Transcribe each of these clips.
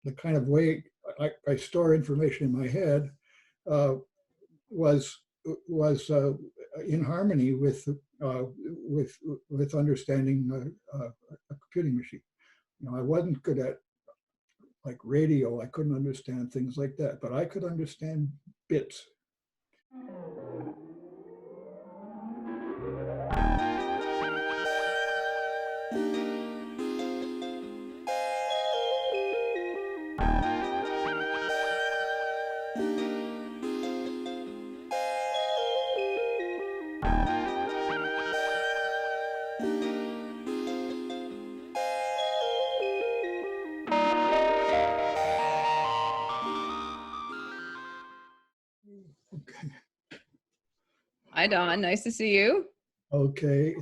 the kind of way I store information in my head was in harmony with understanding a computing machine. I wasn't good at like radio. I couldn't understand things like that, but I could understand bits. Okay. Hi, Don. Nice to see you. Okay.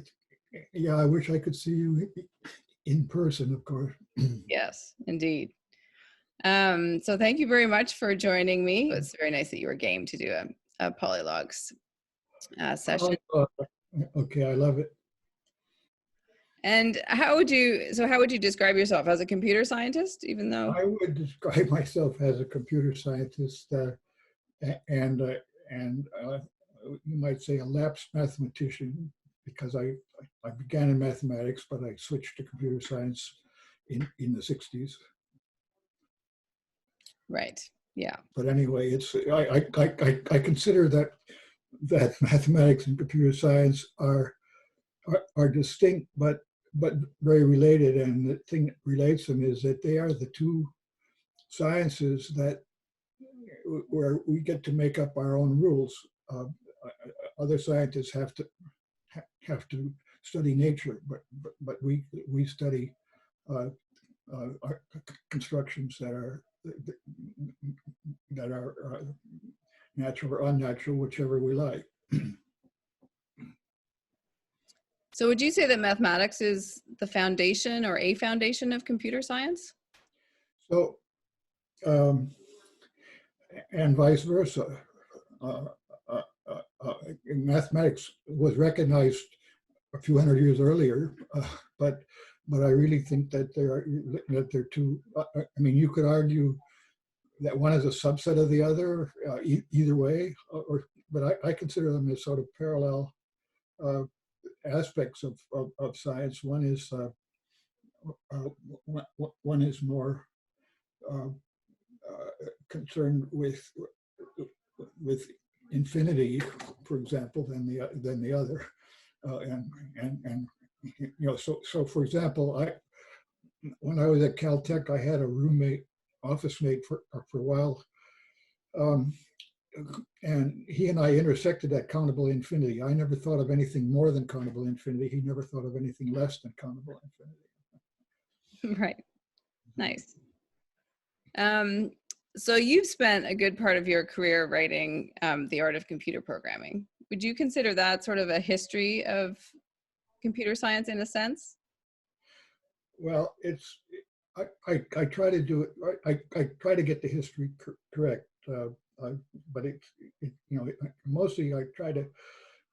Yeah, I wish I could see you in person, of course. Yes, indeed. So thank you very much for joining me. It's very nice that you were game to do a Polylogues session. Okay, I love it. And how would you describe yourself as a computer scientist, even though? I would describe myself as a computer scientist and you might say a lapsed mathematician, because I began in mathematics, but I switched to computer science in the 60s. Right. Yeah. But anyway, it's I consider that mathematics and computer science are distinct, but very related. And the thing that relates them is that they are the two sciences where we get to make up our own rules. Other scientists have to study nature, but we study constructions that are natural or unnatural, whichever we like. So would you say that mathematics is the foundation or a foundation of computer science? So, and vice versa. Mathematics was recognized a few hundred years earlier, but I really think that they're two. I mean, you could argue that one is a subset of the other, either way, but I consider them as sort of parallel aspects of science. One is more concerned with infinity, for example, than the other, and so for example, when I was at Caltech, I had a roommate, office mate for a while, and he and I intersected at countable infinity. I never thought of anything more than countable infinity. He never thought of anything less than countable infinity. Right. Nice. So you've spent a good part of your career writing The Art of Computer Programming. Would you consider that sort of a history of computer science in a sense? Well, I try to do it. I try to get the history correct, but mostly I try to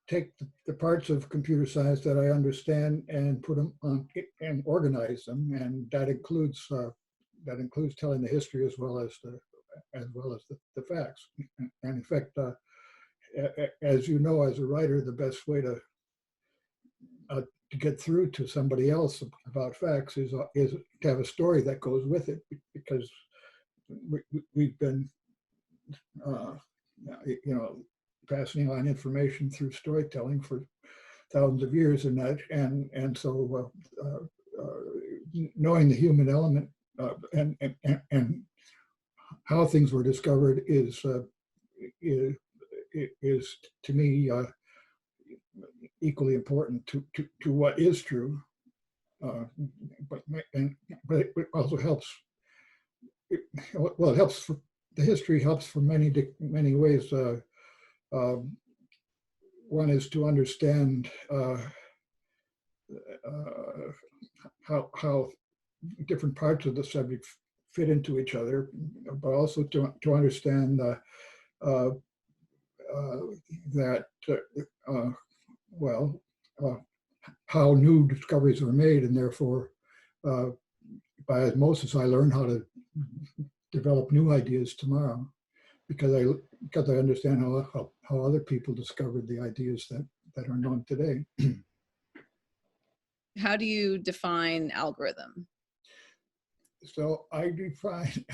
take the parts of computer science that I understand and put them on and organize them, and that includes telling the history as well as the facts. And in fact, as you know, as a writer, the best way to get through to somebody else about facts is to have a story that goes with it, because we've been passing on information through storytelling for thousands of years, and so knowing the human element and how things were discovered is to me equally important to what is true, but it also helps. It helps for the history helps for many ways. One is to understand how different parts of the subject fit into each other, but also to understand that how new discoveries are made, and therefore by osmosis, I learn how to develop new ideas tomorrow, because I understand how other people discovered the ideas that are known today. How do you define algorithm? So I define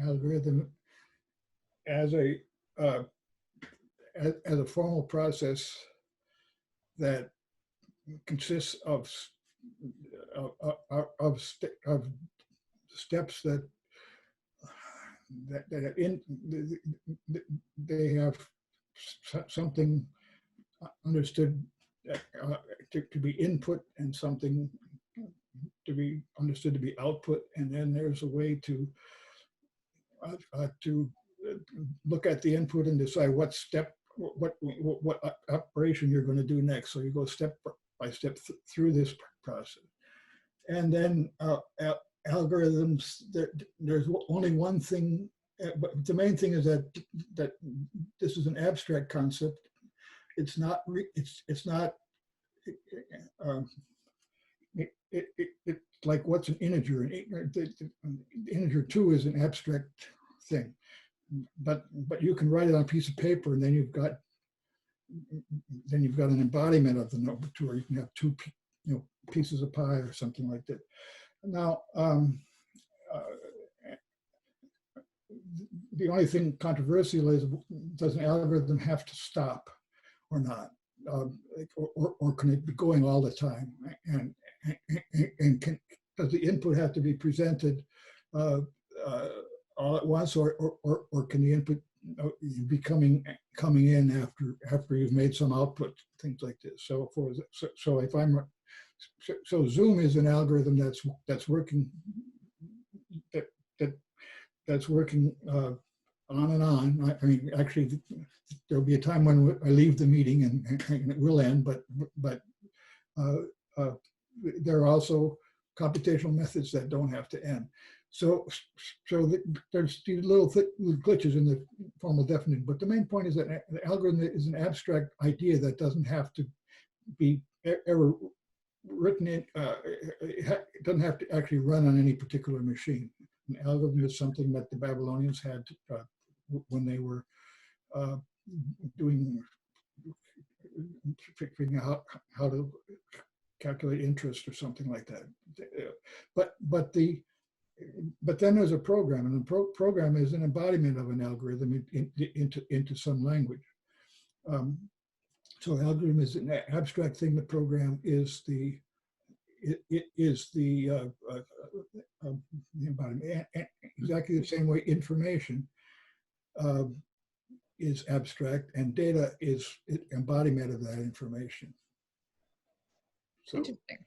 algorithm as a as a formal process that consists of steps that they have something understood to be input, and something to be understood to be output, and then there's a way to look at the input and decide what step, what operation you're going to do next. So you go step by step through this process, and then algorithms. There's only one thing, but the main thing is that this is an abstract concept. It's not. It's not. It's like, what's an integer? Integer 2 is an abstract thing, but you can write it on a piece of paper, and then you've got an embodiment of the number 2, or you can have two pieces of pie or something like that. Now, the only thing controversial is, does an algorithm have to stop or not? Or can it be going all the time? And does the input have to be presented all at once, or can the input be coming in after you've made some output, things like this? So if I'm so Zoom is an algorithm that's working that's working on and on. I mean, actually, there'll be a time when I leave the meeting and it will end, but there are also computational methods that don't have to end. So there's these little glitches in the formal definition, but the main point is that the algorithm is an abstract idea that doesn't have to be ever written in, it doesn't have to actually run on any particular machine. An algorithm is something that the Babylonians had when they were figuring out how to calculate interest or something like that. But then there's a program, and the program is an embodiment of an algorithm into some language. So algorithm is an abstract thing. The program is the embodiment. Exactly the same way information is abstract, and data is embodiment of that information. So, interesting.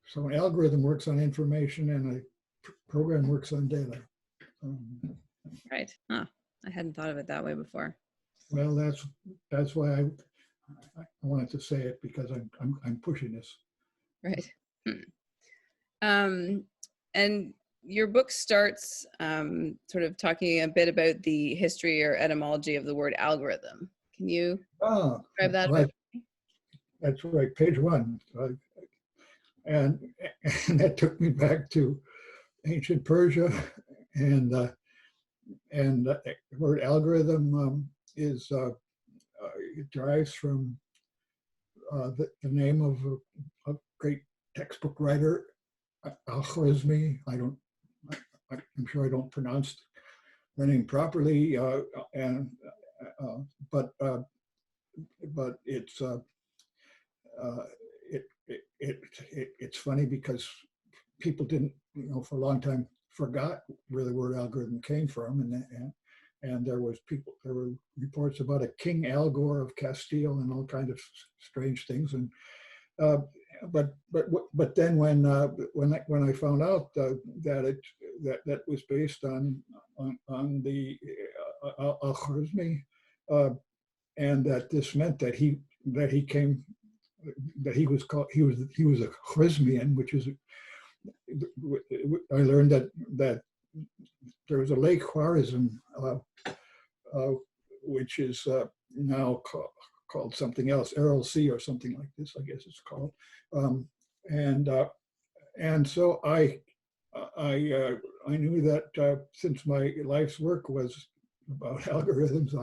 So an algorithm works on information, and a program works on data. Right. Huh. I hadn't thought of it that way before. Well, that's why I wanted to say it, because I'm pushing this. Right. And your book starts sort of talking a bit about the history or etymology of the word algorithm. Can you describe that? Right. That's right, page 1. And that took me back to ancient Persia, and the word algorithm is it derives from the name of a great textbook writer, Al-Khwarizmi. I'm sure I don't pronounce the name properly, but it's it's funny because people didn't, for a long time forgot where the word algorithm came from, and there were reports about a King Algor of Castile and all kinds of strange things, and but then when I found out that was based on the Al-Khwarizmi, and that this meant that he was a Khwarizmian, which is, I learned that there was a Lake Khwarizm, which is now called something else, Aral Sea or something like this, I guess it's called. And so I I knew that since my life's work was about algorithms,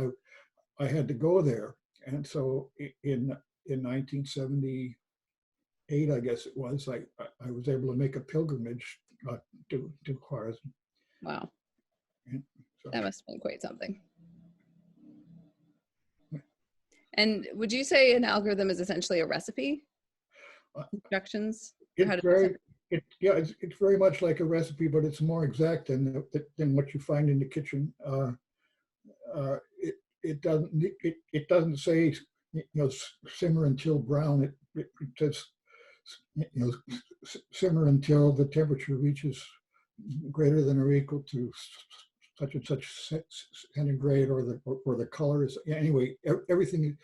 I had to go there. And so in 1978, I guess it was, I was able to make a pilgrimage to Khwarizm. Wow, And so, that must have been quite something. And would you say an algorithm is essentially a recipe? Instructions? it's very much like a recipe, but it's more exact than what you find in the kitchen. It doesn't say, simmer until brown. It says, simmer until the temperature reaches greater than or equal to such and such centigrade, or the color is, anyway. Everything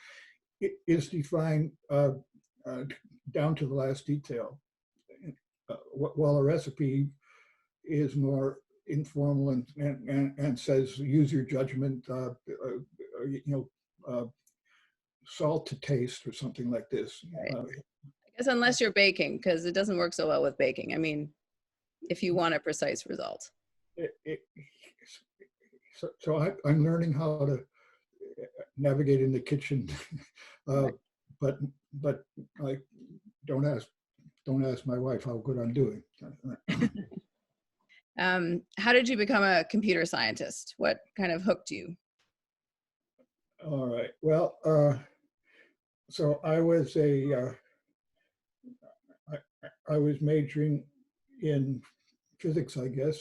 is defined down to the last detail. While a recipe is more informal and says use your judgment, salt to taste or something like this. Right. I guess unless you're baking, because it doesn't work so well with baking. I mean, if you want a precise result. So I'm learning how to navigate in the kitchen, Right. but I don't ask my wife how good I'm doing. How did you become a computer scientist? What kind of hooked you? All right. Well, so I was majoring in physics, I guess,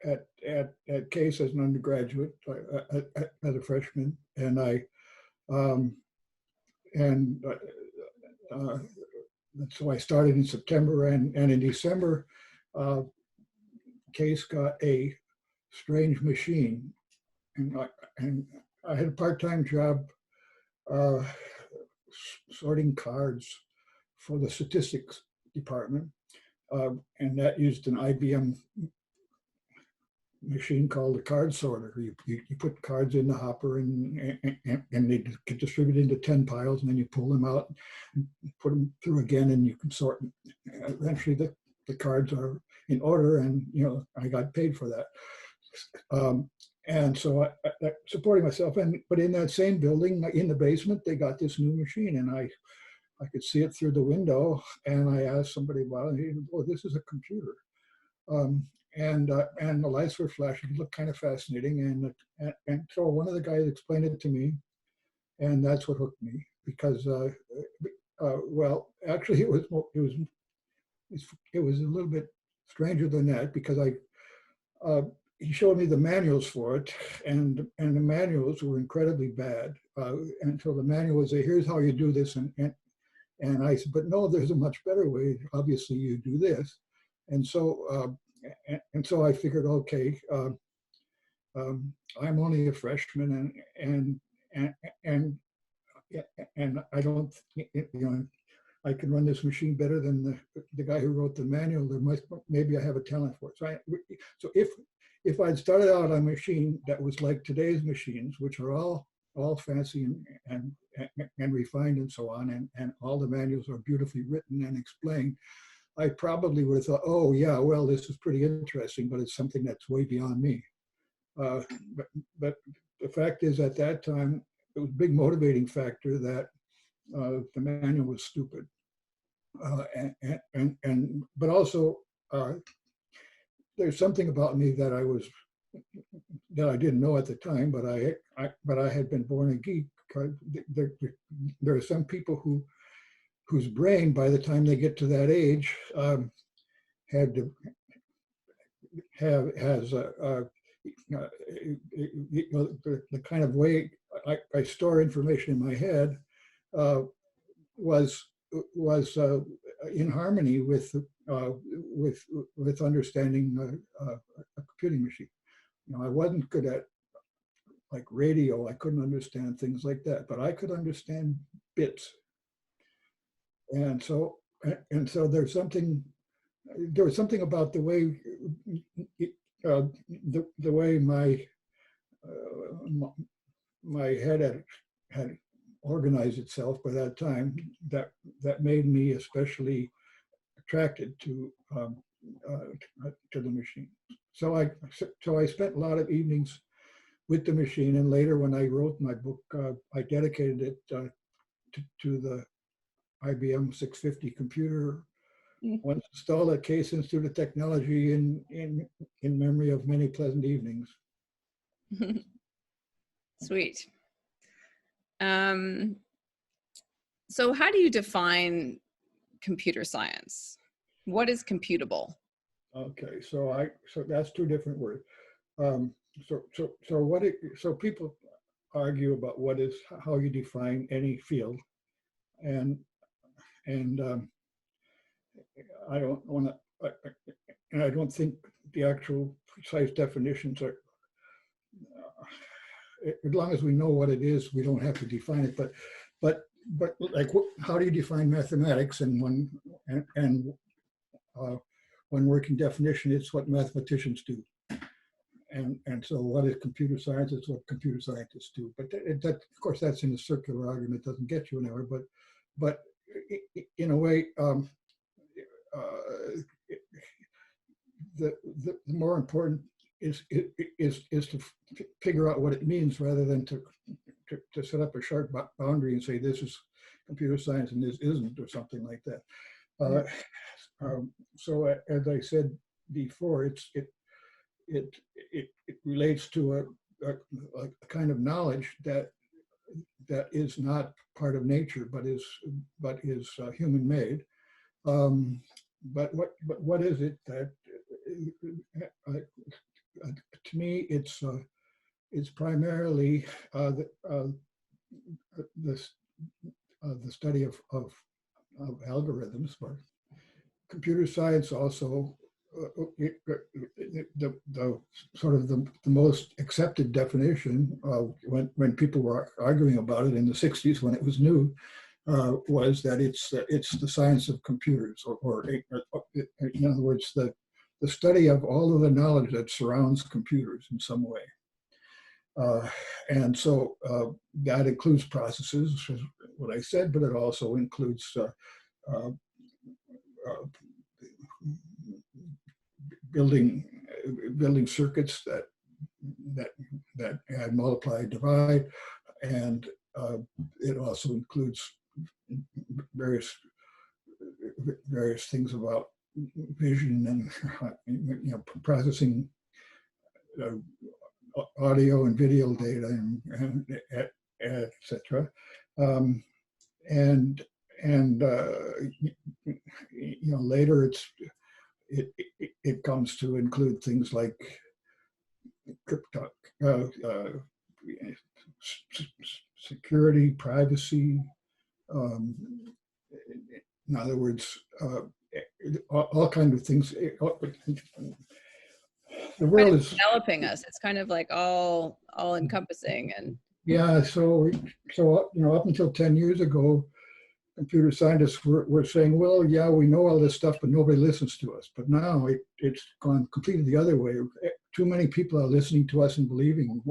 at Case as an undergraduate, as a freshman, and so I started in September, and in December, Case got a strange machine, and I had a part-time job sorting cards for the statistics department, and that used an IBM machine called a card sorter. You put cards in the hopper, and they get distributed into 10 piles, and then you pull them out and put them through again, and you can sort them. Eventually the cards are in order, and I got paid for that. And so I supporting myself, but in that same building, in the basement, they got this new machine, and I could see it through the window, and I asked somebody about it. Oh, this is a computer. And the lights were flashing. It looked kind of fascinating, and so one of the guys explained it to me, and that's what hooked me. Because well, actually, it was a little bit stranger than that, because he showed me the manuals for it, and the manuals were incredibly bad. And so the manual was, here's how you do this, and I said, but no, there's a much better way. Obviously, you do this, and so I figured, okay, I'm only a freshman, and I don't, I can run this machine better than the guy who wrote the manual. Maybe I have a talent for it. So if I'd started out on a machine that was like today's machines, which are all fancy and refined and so on, and all the manuals are beautifully written and explained, I probably would have thought, oh yeah, well, this is pretty interesting, but it's something that's way beyond me. But the fact is, at that time, it was a big motivating factor that the manual was stupid, but also there's something about me that I didn't know at the time, but I had been born a geek. There are some people whose brain, by the time they get to that age, has the kind of way I store information in my head was in harmony with understanding a computing machine. I wasn't good at like radio. I couldn't understand things like that, but I could understand bits. And so there was something about the way the way my head had organized itself by that time that made me especially attracted to to the machine. So I spent a lot of evenings with the machine, and later when I wrote my book, I dedicated it to the IBM 650 computer. Once installed at Case Institute of Technology in memory of many pleasant evenings. Sweet. So how do you define computer science? What is computable? Okay, so that's two different words. So people argue about how you define any field, and I don't want to, and I don't think the actual precise definitions are. As long as we know what it is, we don't have to define it. But like, how do you define mathematics? And when working definition, it's what mathematicians do. And so what is computer science? It's what computer scientists do. But that of course, that's in a circular argument, doesn't get you anywhere. But in a way, the more important is to figure out what it means, rather than to set up a sharp boundary and say this is computer science and this isn't, or something like that. So as I said before, it relates to a kind of knowledge that is not part of nature, but is human made. But what is it that to me it's primarily the study of algorithms. But computer science also, the sort of the most accepted definition when people were arguing about it in the 60s, when it was new, was that it's the science of computers, or in other words, the study of all of the knowledge that surrounds computers in some way. And so that includes processes, which is what I said, but it also includes building circuits that add, multiply, divide, and it also includes various things about vision and processing audio and video data, and etc. And later it comes to include things like crypto, security, privacy. In other words, all kinds of things. The world is developing us. It's kind of like all encompassing. And yeah, so up until 10 years ago, computer scientists were saying, well, yeah, we know all this stuff, but nobody listens to us. But now it's gone completely the other way. Too many people are listening to us and believing,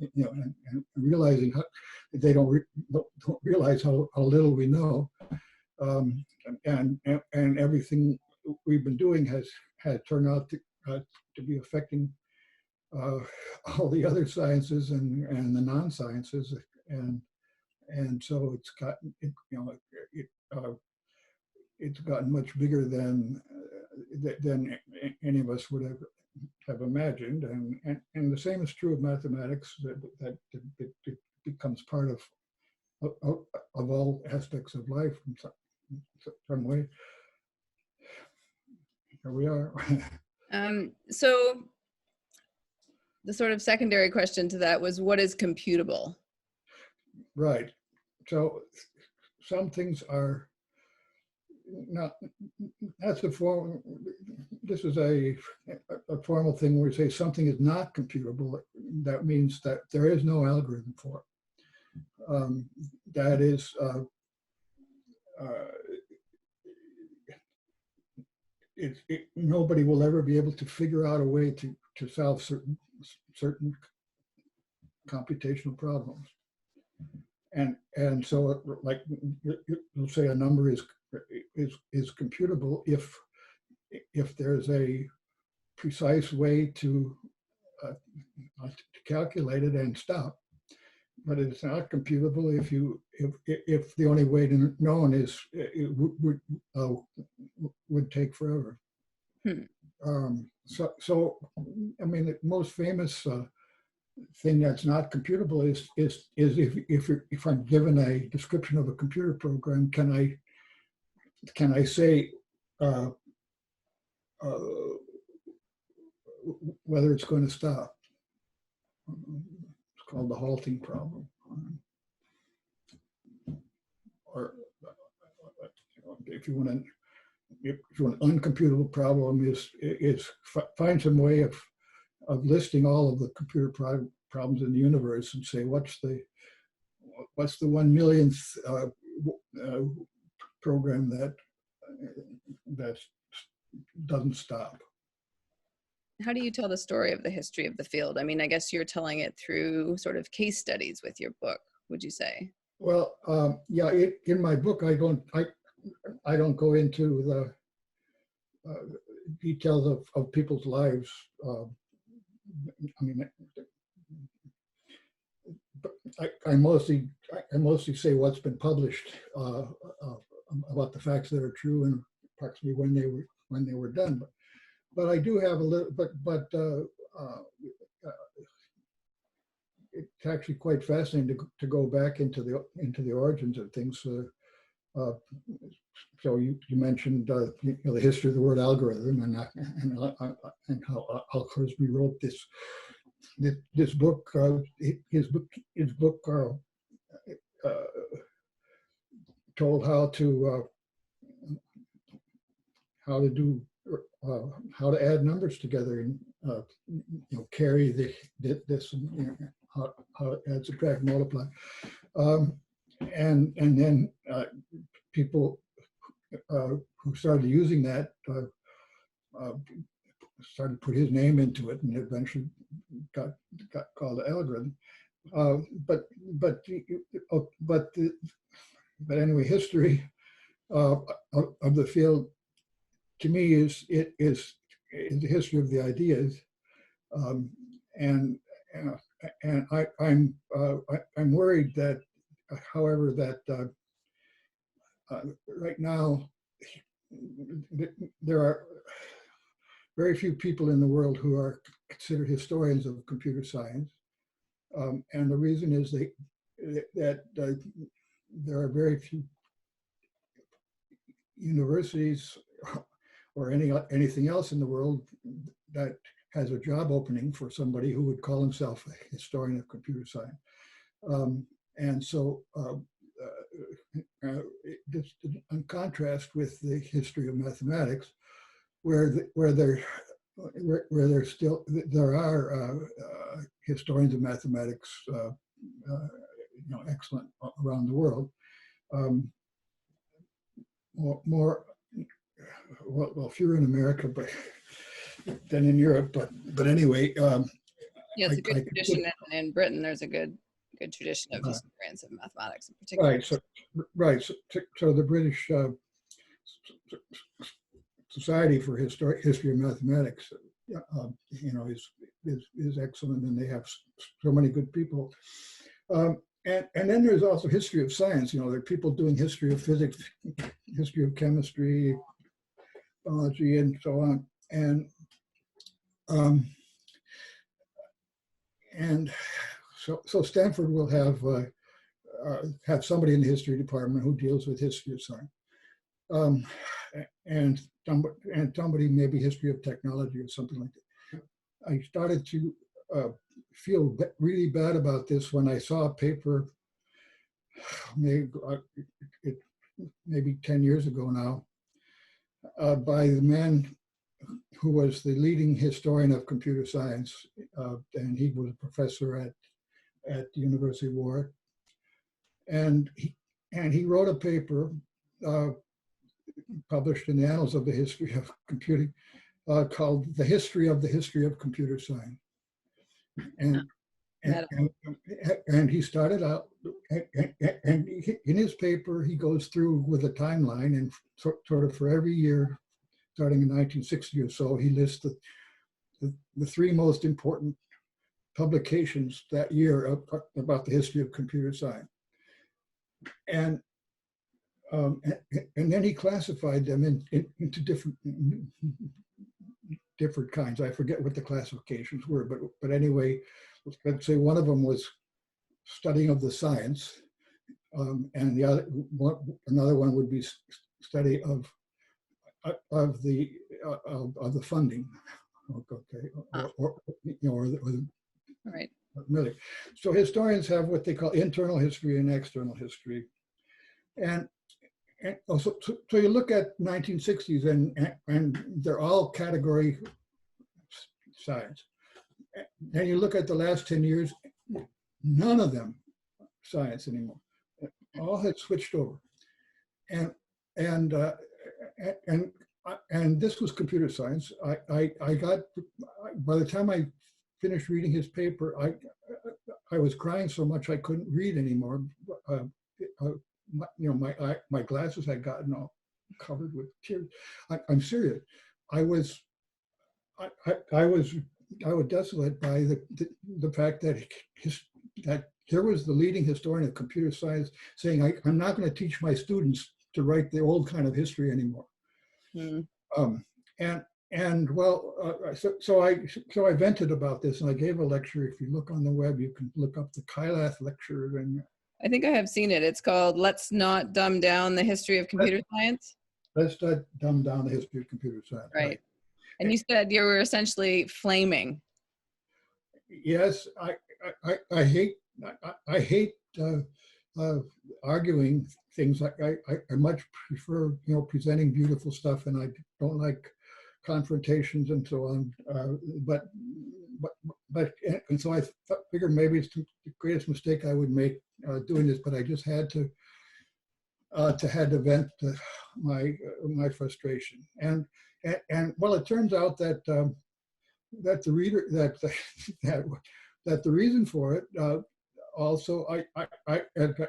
and realizing they don't realize how little we know, and everything we've been doing has turned out to be affecting all the other sciences and the non-sciences, and so it's gotten it's gotten much bigger than any of us would have imagined, and the same is true of mathematics, that it becomes part of all aspects of life in some way. Here we are. So the sort of secondary question to that was, what is computable? Right. So some things are not. That's a form. This is a formal thing where we say something is not computable. That means that there is no algorithm for it. That is. Nobody will ever be able to figure out a way to solve certain computational problems, and so like you'll say a number is computable if if there's a precise way to calculate it and stop. But it's not computable if the only way to known is it would take forever. So I mean, the most famous thing that's not computable is if I'm given a description of a computer program, can I say whether it's going to stop? It's called the halting problem. Or if you want an uncomputable problem is find some way of listing all of the computer problems in the universe and say what's the 1 millionth program that doesn't stop. How do you tell the story of the history of the field? I mean, I guess you're telling it through sort of case studies with your book, would you say? Well, yeah, in my book, I don't go into the details of people's lives. I mean, I mostly say what's been published about the facts that are true and approximately when they were done. But I do have a little, but it's actually quite fascinating to go back into the origins of things. So you mentioned the history of the word algorithm and how Al-Khwarizmi wrote this book. His book told how to add numbers together and carry this how to add, subtract, multiply, and then people who started using that started to put his name into it, and eventually got called the algorithm. But anyway, history of the field to me is the history of the ideas, and I'm worried that, however, that right now there are very few people in the world who are considered historians of computer science, and the reason is that there are very few universities or anything else in the world that has a job opening for somebody who would call himself a historian of computer science. And so this, in contrast with the history of mathematics, where there are historians of mathematics, excellent around the world. Well, fewer in America, but than in Europe. But anyway, yeah, it's a good tradition. In Britain, there's a good tradition of historians of mathematics in particular. Right. So the British Society for History of Mathematics, is excellent, and they have so many good people. And then there's also history of science. There are people doing history of physics, history of chemistry, biology, and so on. And so Stanford will have somebody in the history department who deals with history of science, and somebody maybe history of technology or something like that. I started to feel really bad about this when I saw a paper maybe 10 years ago now by the man who was the leading historian of computer science, and he was a professor at the University of Warwick, and he wrote a paper published in the Annals of the History of Computing called "The History of Computer Science," and he started out, and in his paper he goes through with a timeline, and sort of for every year starting in 1960 or so, he lists the three most important publications that year about the history of computer science. And then he classified them into different kinds. I forget what the classifications were, but anyway, let's say one of them was studying of the science, and another one would be study of the funding. Okay, Right. Really. So historians have what they call internal history and external history, and so you look at 1960s and they're all category science, and you look at the last 10 years, none of them science anymore. All had switched over, and this was computer science. I got, by the time I finished reading his paper, I was crying so much I couldn't read anymore. My glasses had gotten all covered with tears. I'm serious. I was desolate by the fact that there was the leading historian of computer science saying, I'm not going to teach my students to write the old kind of history anymore. Mm. So I vented about this, and I gave a lecture. If you look on the web, you can look up the Kailath lecture. And I think I have seen it. It's called "Let's Not Dumb Down the History of Computer Science." Let's not dumb down the history of computer science. Right. And you said you were essentially flaming. Yes, I hate arguing things. I much prefer presenting beautiful stuff, and I don't like confrontations and so on. And so I figured maybe it's the greatest mistake I would make doing this, but I just had to vent my frustration. And well, it turns out that that the reader that the reason for it also I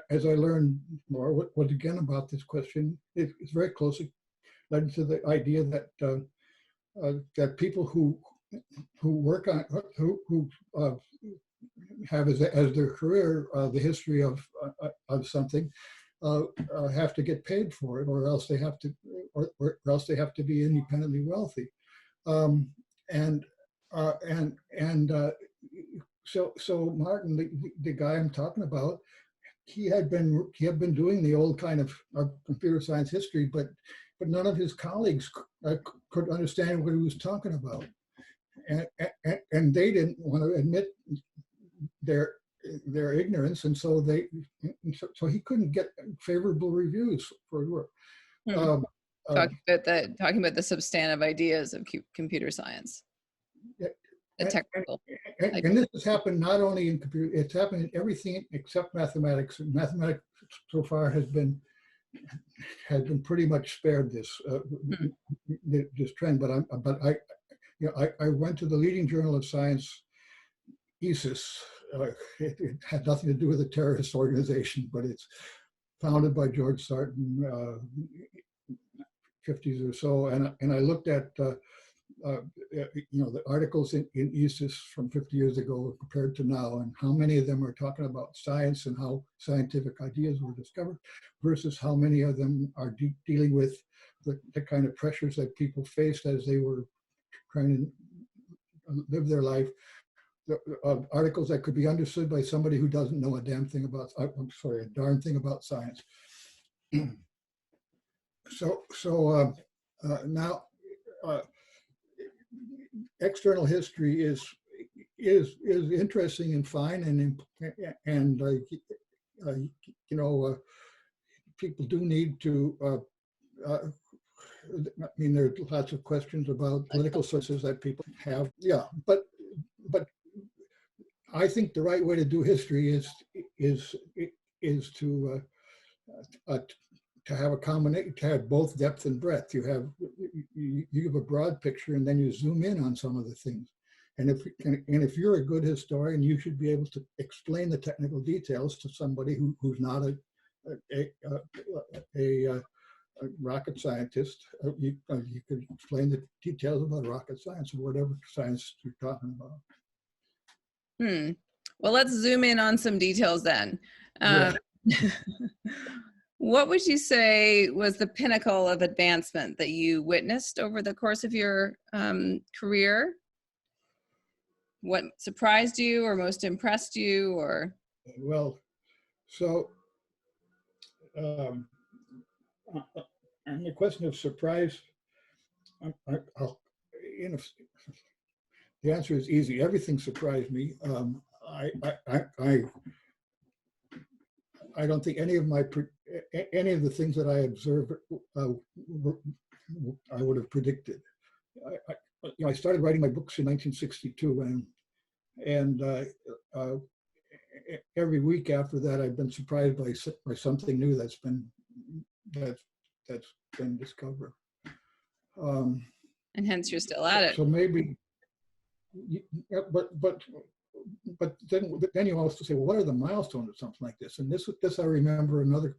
as I learned more what again about this question, it's very closely led to the idea that that people who work on who have as their career the history of something have to get paid for it, or else they have to be independently wealthy, so Martin, the guy I'm talking about, he had been doing the old kind of computer science history, but none of his colleagues could understand what he was talking about, and they didn't want to admit their ignorance, and so he couldn't get favorable reviews for his work. Hmm. Talking about the substantive ideas of computer science. The technical. And this has happened not only in computer, it's happened in everything except mathematics. Mathematics so far has been pretty much spared this trend. But I went to the leading journal of science, ISIS. It had nothing to do with a terrorist organization, but it's founded by George Sarton, 50s or so, and I looked at the articles in ISIS from 50 years ago compared to now, and how many of them are talking about science and how scientific ideas were discovered, versus how many of them are dealing with the kind of pressures that people faced as they were trying to live their life. Articles that could be understood by somebody who doesn't know a darn thing about science. So now external history is interesting and fine, and people do need to. I mean, there are lots of questions about political sources that people have. Yeah, but I think the right way to do history is to have a combination, to have both depth and breadth. You have a broad picture, and then you zoom in on some of the things. And if you're a good historian, you should be able to explain the technical details to somebody who's not rocket scientist. You could explain the details about rocket science or whatever science you're talking about. Well, let's zoom in on some details then. Yeah. What would you say was the pinnacle of advancement that you witnessed over the course of your career? What surprised you or most impressed you, or? Well, so on the question of surprise, I'll, you know, the answer is easy. Everything surprised me. I don't think any of the things that I observed I would have predicted. I started writing my books in 1962, and every week after that, I've been surprised by something new that's been discovered. And hence you're still at it. So maybe, but then you also say, well, what are the milestones of something like this? And this I remember another.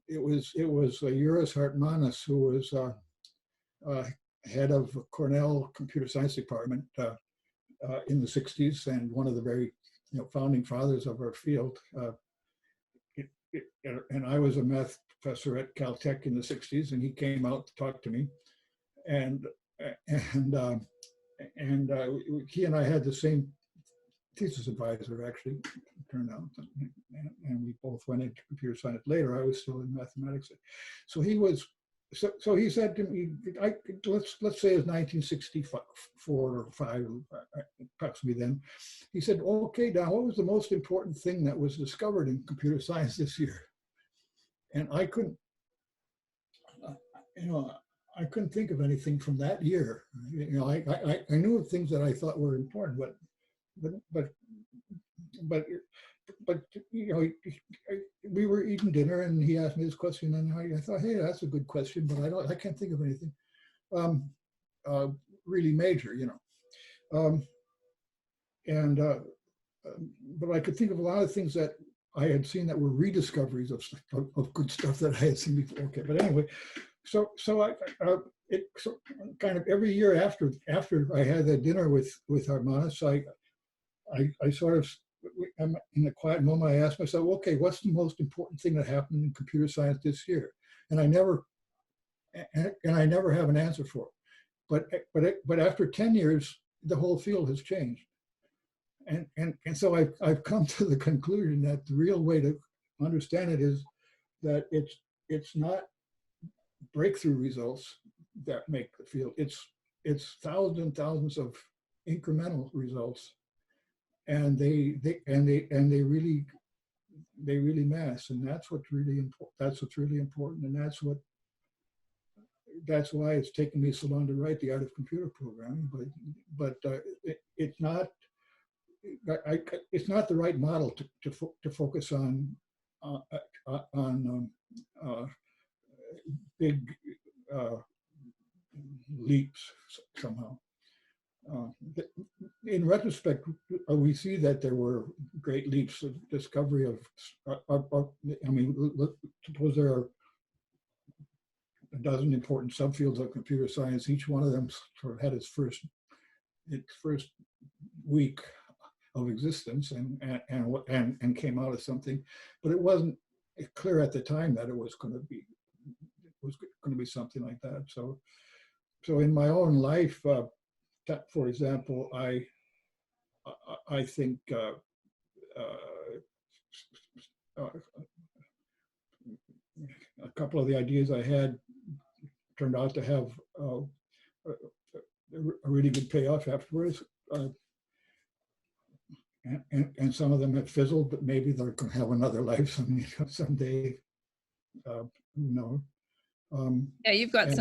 It was Juris Hartmanis, who was head of Cornell Computer Science Department in the 60s, and one of the very founding fathers of our field. And I was a math professor at Caltech in the 60s, and he came out to talk to me, and he and I had the same thesis advisor, actually, turned out, and we both went into computer science later. I was still in mathematics. So he was, so he said to me, let's say it's 1964 or 5, approximately then. He said, okay, now what was the most important thing that was discovered in computer science this year? And I couldn't, I couldn't think of anything from that year. I knew of things that I thought were important, but we were eating dinner, and he asked me this question, and I thought, hey, that's a good question, but I can't think of anything really major, but I could think of a lot of things that I had seen that were rediscoveries of good stuff that I had seen before. Okay, but anyway, so kind of every year after I had that dinner with Hartmanis, I sort of, in a quiet moment, I asked myself, okay, what's the most important thing that happened in computer science this year? And I never have an answer for it. But after 10 years, the whole field has changed. And so I've come to the conclusion that the real way to understand it is that it's not breakthrough results that make the field. It's thousands and thousands of incremental results, and they really mass, and that's what's really important. That's what's really important, and that's why it's taken me so long to write The Art of Computer Programming. But it's not the right model to focus on big leaps somehow. In retrospect, we see that there were great leaps of discovery of I mean, suppose there are a dozen important subfields of computer science. Each one of them sort of had its first week of existence and came out of something, but it wasn't clear at the time that it was going to be something like that. So in my own life, for example, I think a couple of the ideas I had turned out to have a really good payoff afterwards. And some of them have fizzled, but maybe they're going to have another life someday. Who knows? Yeah, you've got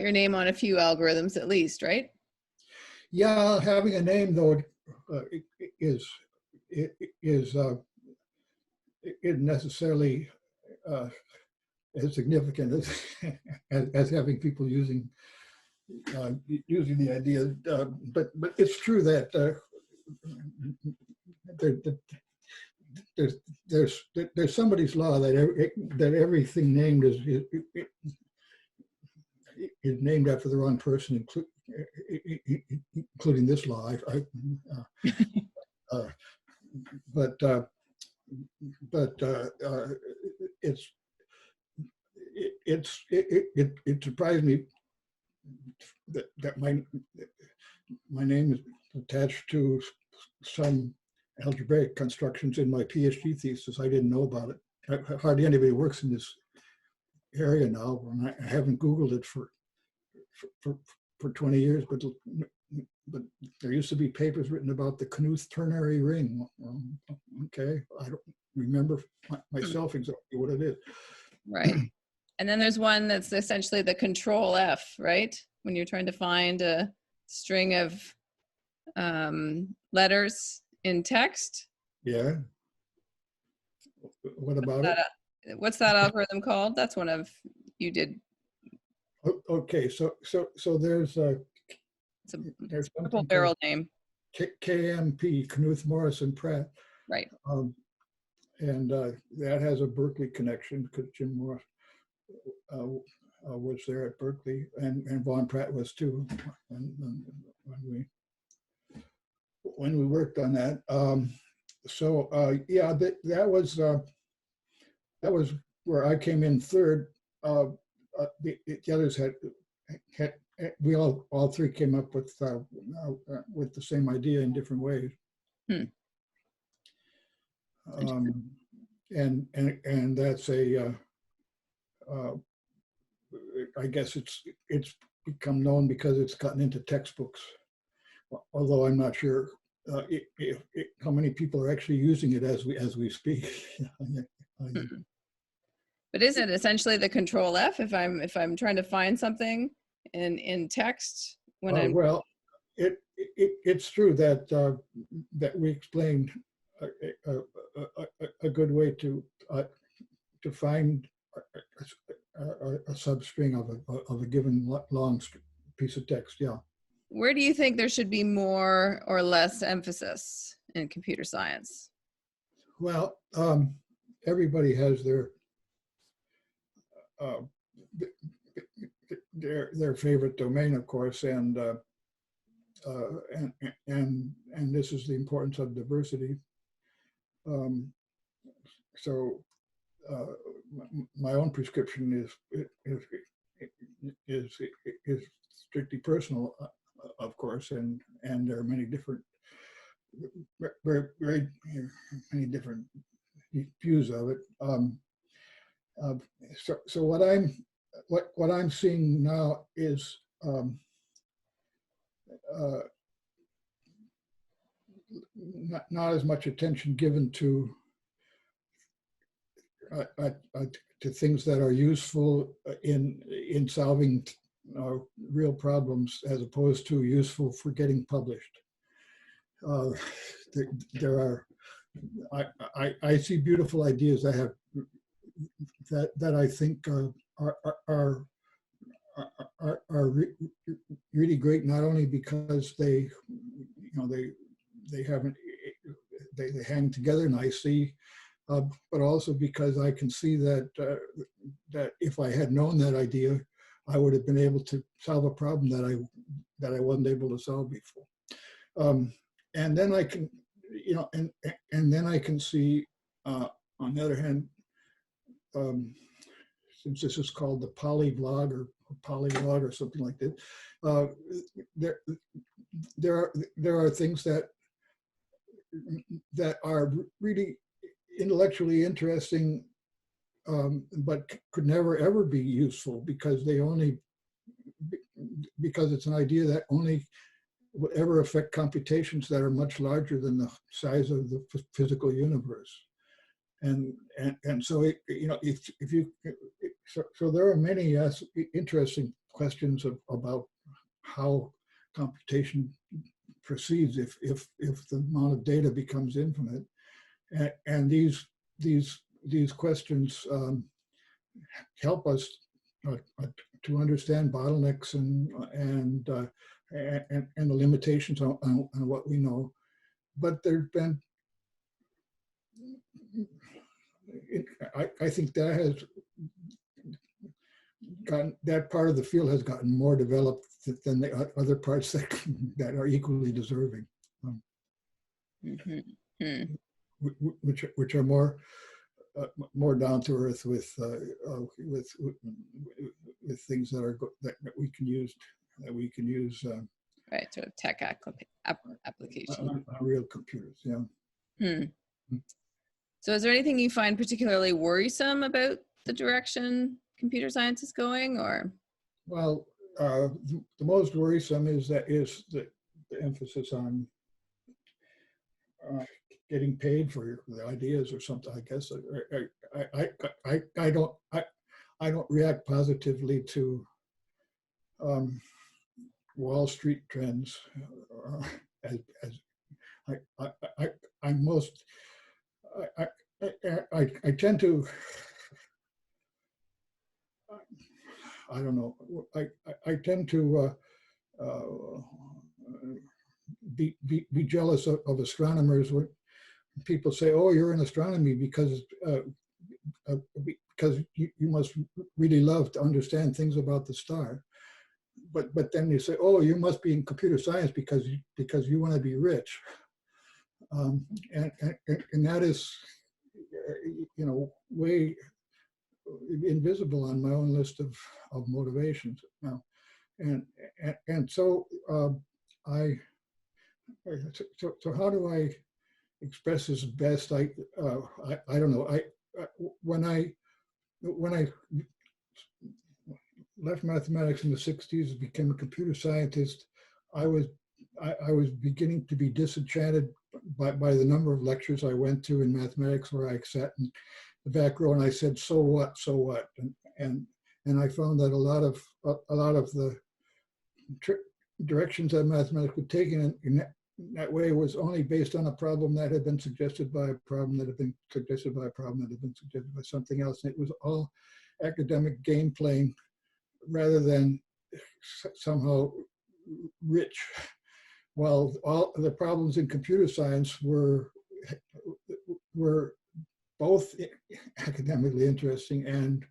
your name on a few algorithms at least, right? Yeah, having a name though is isn't necessarily as significant as having people using the idea. But it's true that there's somebody's law that that everything named is named after the wrong person, including this law. But it surprised me that my name is attached to some algebraic constructions in my PhD thesis. I didn't know about it. Hardly anybody works in this area now, and I haven't Googled it for 20 years, but there used to be papers written about the Knuth ternary ring. Okay, I don't remember myself exactly what it is. Right. And then there's one that's essentially the control F, right? When you're trying to find a string of letters in text. Yeah. What about it? What's that algorithm called? That's one of you did. Okay, so there's It's a triple barrel name. KMP, Knuth, Morrison, Pratt. Right. And that has a Berkeley connection because Jim Morris was there at Berkeley, and Von Pratt was too. And when we worked on that, yeah, that was where I came in third. The others had we all three came up with the same idea in different ways. And that's I guess it's become known because it's gotten into textbooks, although I'm not sure how many people are actually using it as we speak. But isn't it essentially the control F if I'm trying to find something in text when well, it's true that we explained a good way to find a substring of a given long piece of text. Yeah. Where do you think there should be more or less emphasis in computer science? Well, everybody has their favorite domain, of course, and this is the importance of diversity. So my own prescription is strictly personal, of course, and there are many different, very many different views of it. So what I'm seeing now is not as much attention given to things that are useful in solving real problems, as opposed to useful for getting published. There are I see beautiful ideas that I think are really great, not only because they hang together nicely, but also because I can see that if I had known that idea, I would have been able to solve a problem that I wasn't able to solve before. And then I can, and then I can see, on the other hand, since this is called the Polylogue or Polylogue or something like that, there are things that are really intellectually interesting, but could never ever be useful because it's an idea that only will ever affect computations that are much larger than the size of the physical universe. And so so there are many interesting questions about how computation proceeds if the amount of data becomes infinite, and these questions help us to understand bottlenecks and the limitations on what we know. But there've been I think that has gotten, that part of the field has gotten more developed than the other parts that are equally deserving, which are more down to earth with things that we can use right, sort of tech application on real computers. Yeah. So is there anything you find particularly worrisome about the direction computer science is going, or? Well, the most worrisome is the emphasis on getting paid for the ideas or something. I guess I don't react positively to Wall Street trends as I'm most I tend to, I don't know, I tend to be jealous of astronomers when people say, "Oh, you're in astronomy because you must really love to understand things about the star." But then you say, "Oh, you must be in computer science because you want to be rich," and that is, way invisible on my own list of motivations now, and so so how do I express this best? I don't know. When I left mathematics in the 60s and became a computer scientist, I was beginning to be disenchanted by the number of lectures I went to in mathematics where I sat in the back row and I said, "So what? So what?" And I found that a lot of the directions that mathematics was taken in that way was only based on a problem that had been suggested by a problem that had been suggested by a problem that had been suggested by something else. And it was all academic game playing rather than somehow rich. While all the problems in computer science were both academically interesting and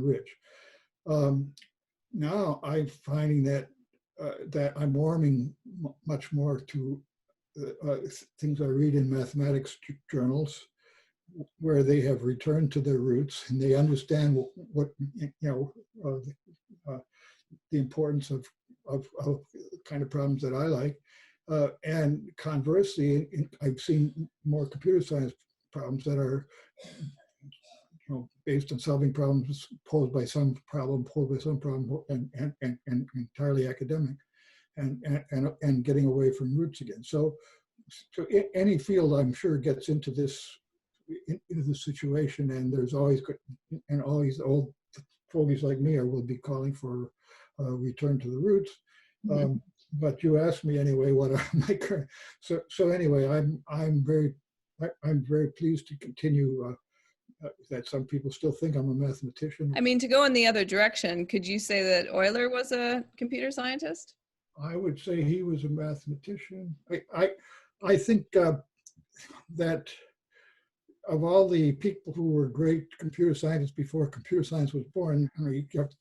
rich. Now I'm finding that I'm warming much more to things I read in mathematics journals, where they have returned to their roots and they understand what the importance of kind of problems that I like. And conversely, I've seen more computer science problems that are based on solving problems posed by some problem, and entirely academic, and getting away from roots again. So any field, I'm sure, gets into this situation, and there's always old fogies like me will be calling for a return to the roots. But you asked me anyway what my current. So anyway, I'm very pleased to continue. That some people still think I'm a mathematician. I mean, to go in the other direction, could you say that Euler was a computer scientist? I would say he was a mathematician. I think that of all the people who were great computer scientists before computer science was born, you have to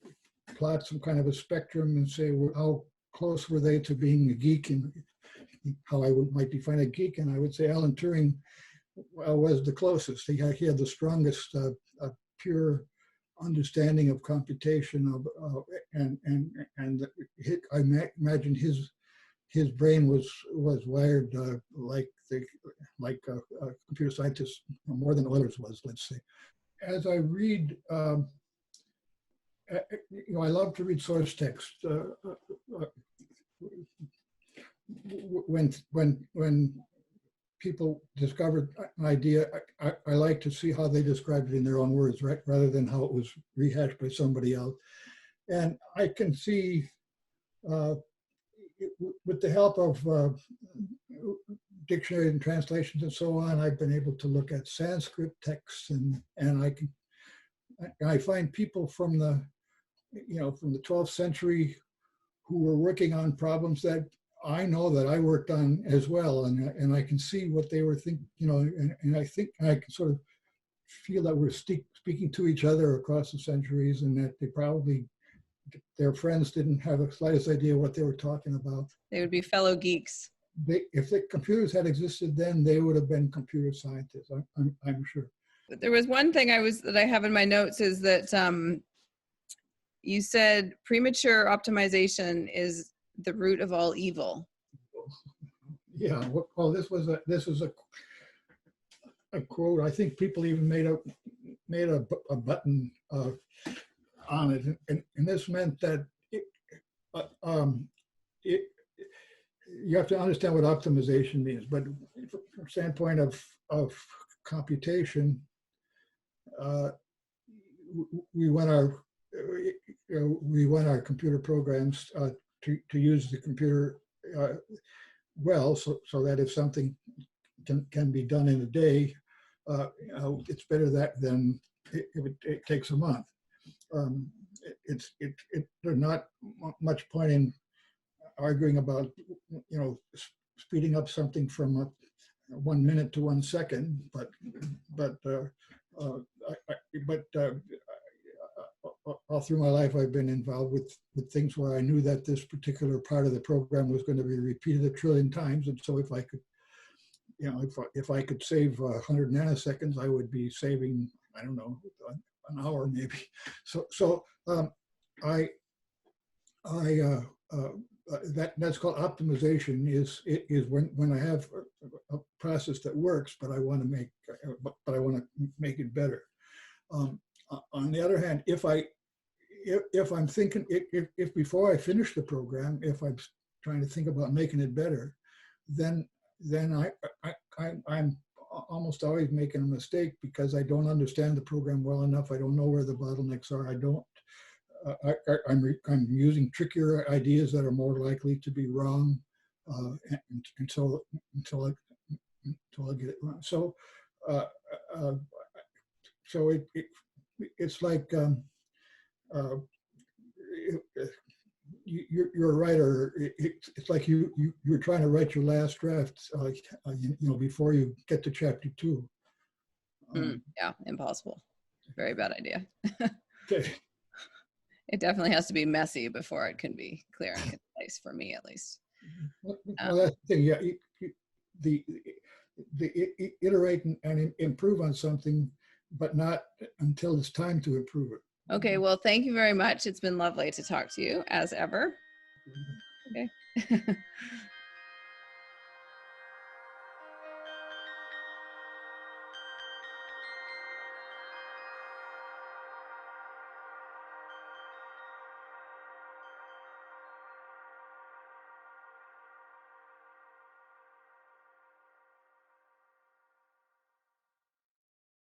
plot some kind of a spectrum and say, well, how close were they to being a geek, and how I might define a geek. And I would say Alan Turing was the closest. He had the strongest pure understanding of computation and I imagine his brain was wired like a computer scientist, more than Euler's was, let's say. As I read, I love to read source text. When people discovered an idea, I like to see how they described it in their own words, right, rather than how it was rehashed by somebody else. And I can see, with the help of dictionary and translations and so on, I've been able to look at Sanskrit texts, and I find people from the 12th century who were working on problems that I know that I worked on as well, and I can see what they were thinking, and I think I can sort of feel that we're speaking to each other across the centuries, and that they probably, their friends didn't have the slightest idea what they were talking about. They would be fellow geeks. If the computers had existed then, they would have been computer scientists. I'm sure. But there was one thing that I have in my notes is that you said premature optimization is the root of all evil. Yeah. Well, this was a quote. I think people even made a button on it, and this meant that you have to understand what optimization means. But from the standpoint of computation, we want our computer programs to use the computer well, so that if something can be done in a day, it's better that than if it takes a month. There's not much point in arguing about speeding up something from 1 minute to 1 second, but all through my life I've been involved with things where I knew that this particular part of the program was going to be repeated 1 trillion times, and so if I could, if I could save 100 nanoseconds, I would be saving, I don't know, an hour maybe. So that's called optimization. Is when I have a process that works, but I want to make it better. On the other hand, if I'm thinking, if before I finish the program, if I'm trying to think about making it better, then I'm almost always making a mistake because I don't understand the program well enough. I don't know where the bottlenecks are. I'm using trickier ideas that are more likely to be wrong until I get it wrong. So it's like you're a writer. It's like you're trying to write your last draft, before you get to chapter 2. Yeah, impossible. Very bad idea. Okay. It definitely has to be messy before it can be clear and concise, for me at least. Well, that's the thing. Yeah, iterate and improve on something, but not until it's time to improve it. Okay, well, thank you very much. It's been lovely to talk to you as ever. Okay.